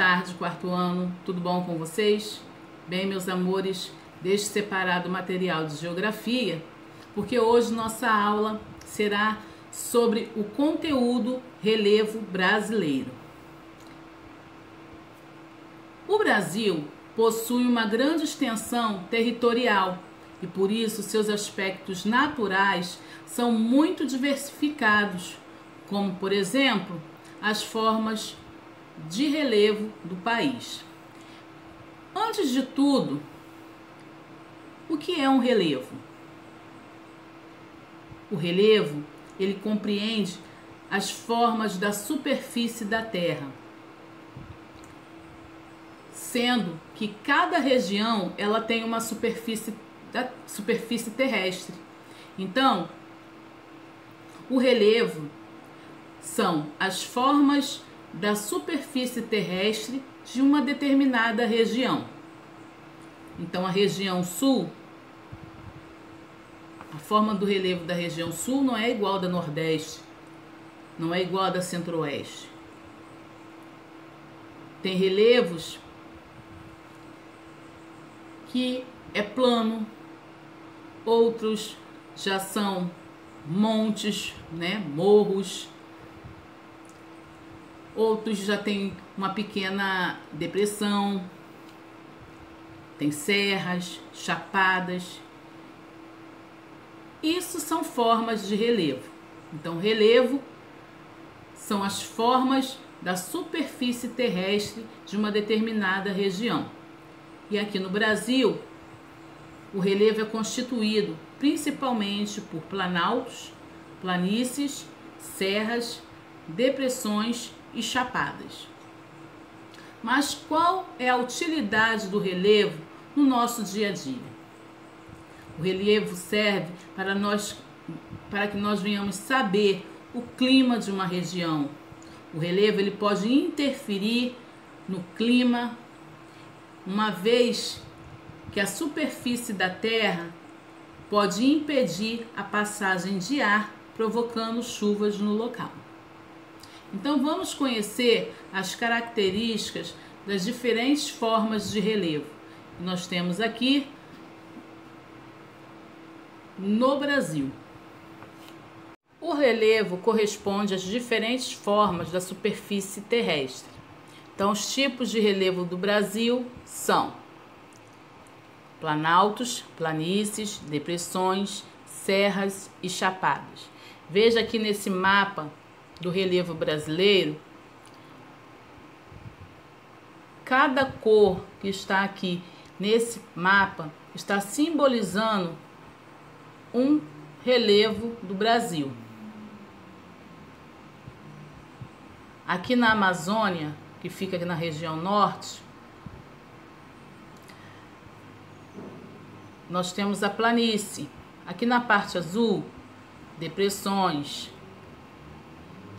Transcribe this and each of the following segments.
tarde, quarto ano, tudo bom com vocês? Bem, meus amores, deixe separado o material de geografia, porque hoje nossa aula será sobre o conteúdo relevo brasileiro. O Brasil possui uma grande extensão territorial e por isso seus aspectos naturais são muito diversificados, como por exemplo, as formas de relevo do país. Antes de tudo, o que é um relevo? O relevo, ele compreende as formas da superfície da Terra, sendo que cada região ela tem uma superfície terrestre. Então, o relevo são as formas da superfície terrestre de uma determinada região. Então, a região sul, a forma do relevo da região sul não é igual da nordeste, não é igual da centro-oeste. Tem relevos que é plano, outros já são montes, né, morros. Outros já tem uma pequena depressão, tem serras, chapadas. Isso são formas de relevo. Então, relevo são as formas da superfície terrestre de uma determinada região. E aqui no Brasil, o relevo é constituído principalmente por planaltos, planícies, serras, depressões e chapadas. Mas qual é a utilidade do relevo no nosso dia a dia? O relevo serve para que nós venhamos saber o clima de uma região. O relevo ele pode interferir no clima, uma vez que a superfície da Terra pode impedir a passagem de ar, provocando chuvas no local. Então vamos conhecer as características das diferentes formas de relevo que nós temos aqui no Brasil. O relevo corresponde às diferentes formas da superfície terrestre. Então os tipos de relevo do Brasil são planaltos, planícies, depressões, serras e chapadas. Veja aqui nesse mapa do relevo brasileiro, cada cor que está aqui nesse mapa está simbolizando um relevo do Brasil. Aqui na Amazônia, que fica aqui na região norte, nós temos a planície. Aqui na parte azul, depressões.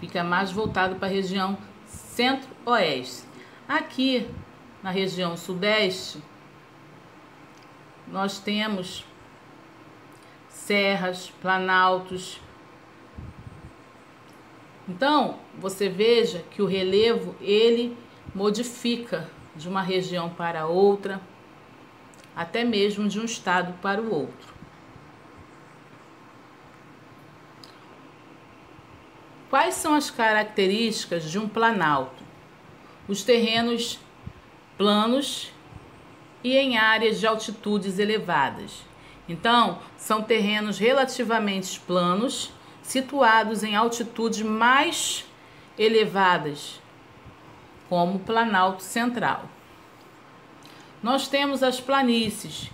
Fica mais voltado para a região centro-oeste. Aqui na região sudeste, nós temos serras, planaltos. Então, você veja que o relevo, ele modifica de uma região para outra, até mesmo de um estado para o outro. Quais são as características de um planalto? Os terrenos planos e em áreas de altitudes elevadas. Então, são terrenos relativamente planos, situados em altitudes mais elevadas, como o Planalto Central. Nós temos as planícies,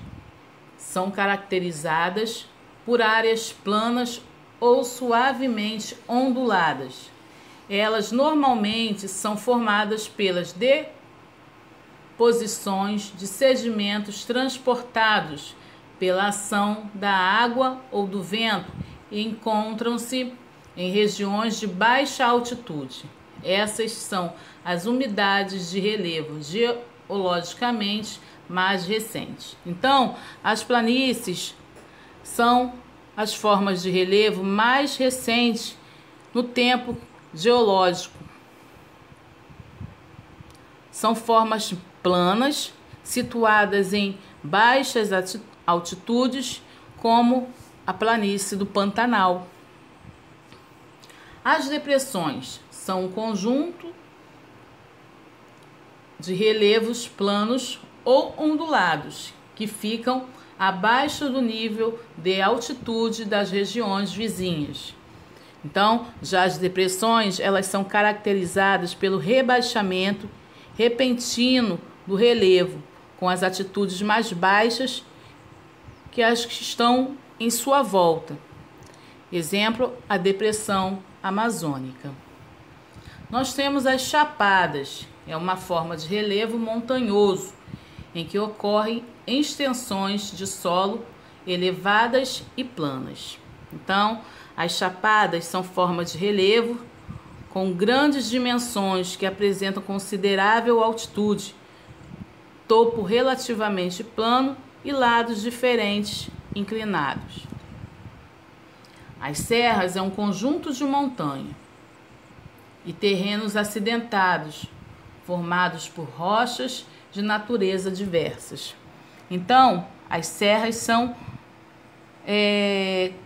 são caracterizadas por áreas planas ou suavemente onduladas. Elas normalmente são formadas pelas deposições de sedimentos transportados pela ação da água ou do vento e encontram-se em regiões de baixa altitude. Essas são as umidades de relevo geologicamente mais recentes. Então, as planícies são as formas de relevo mais recentes no tempo geológico. são formas planas, situadas em baixas altitudes, como a planície do Pantanal. As depressões são um conjunto de relevos planos ou ondulados que ficam abaixo do nível de altitude das regiões vizinhas. Então, já as depressões, elas são caracterizadas pelo rebaixamento repentino do relevo, com as altitudes mais baixas que as que estão em sua volta. Exemplo, a depressão amazônica. Nós temos as chapadas, é uma forma de relevo montanhoso, em que ocorrem extensões de solo elevadas e planas. Então, as chapadas são formas de relevo com grandes dimensões que apresentam considerável altitude, topo relativamente plano e lados diferentes inclinados. As serras é um conjunto de montanha e terrenos acidentados, formados por rochas de natureza diversas. Então, as serras são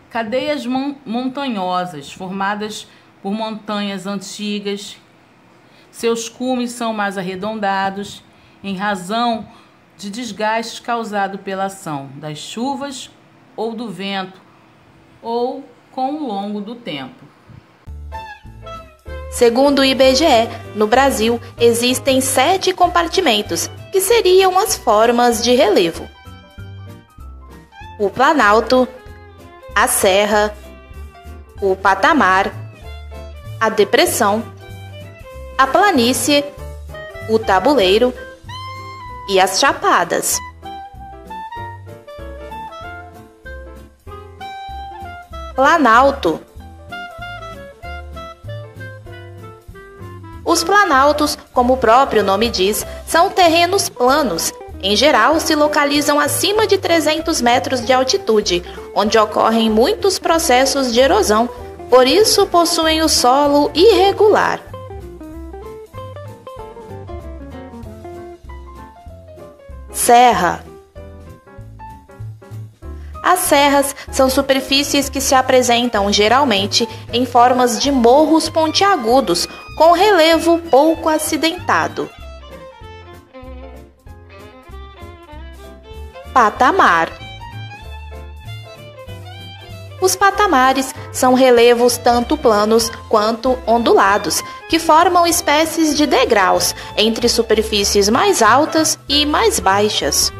cadeias montanhosas, formadas por montanhas antigas. Seus cumes são mais arredondados, em razão de desgastes causados pela ação das chuvas ou do vento, ou com o longo do tempo. Segundo o IBGE, no Brasil existem 7 compartimentos, que seriam as formas de relevo: o planalto, a serra, o patamar, a depressão, a planície, o tabuleiro e as chapadas. Planalto. Os planaltos, como o próprio nome diz, são terrenos planos. Em geral, se localizam acima de 300 metros de altitude, onde ocorrem muitos processos de erosão, por isso possuem o solo irregular. Serra. As serras são superfícies que se apresentam geralmente em formas de morros pontiagudos, com relevo pouco acidentado. Patamar. Os patamares são relevos tanto planos quanto ondulados, que formam espécies de degraus entre superfícies mais altas e mais baixas.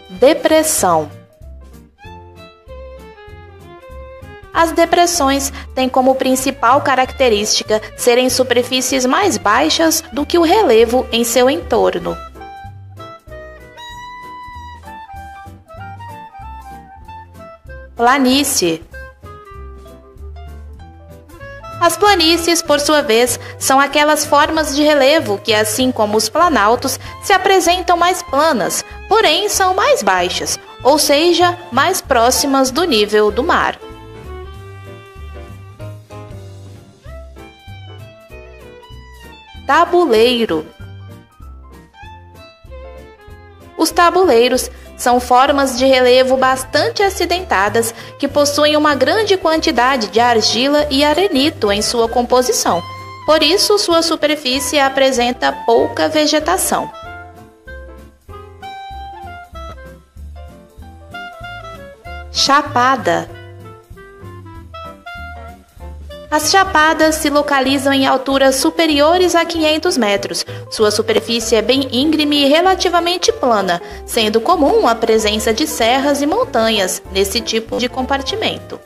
Depressão. As depressões têm como principal característica serem superfícies mais baixas do que o relevo em seu entorno. Planície. As planícies, por sua vez, são aquelas formas de relevo que, assim como os planaltos, se apresentam mais planas, porém são mais baixas, ou seja, mais próximas do nível do mar. Tabuleiro. Os tabuleiros são formas de relevo bastante acidentadas que possuem uma grande quantidade de argila e arenito em sua composição. Por isso, sua superfície apresenta pouca vegetação. Chapada. As chapadas se localizam em alturas superiores a 500 metros. Sua superfície é bem íngreme e relativamente plana, sendo comum a presença de serras e montanhas nesse tipo de compartimento.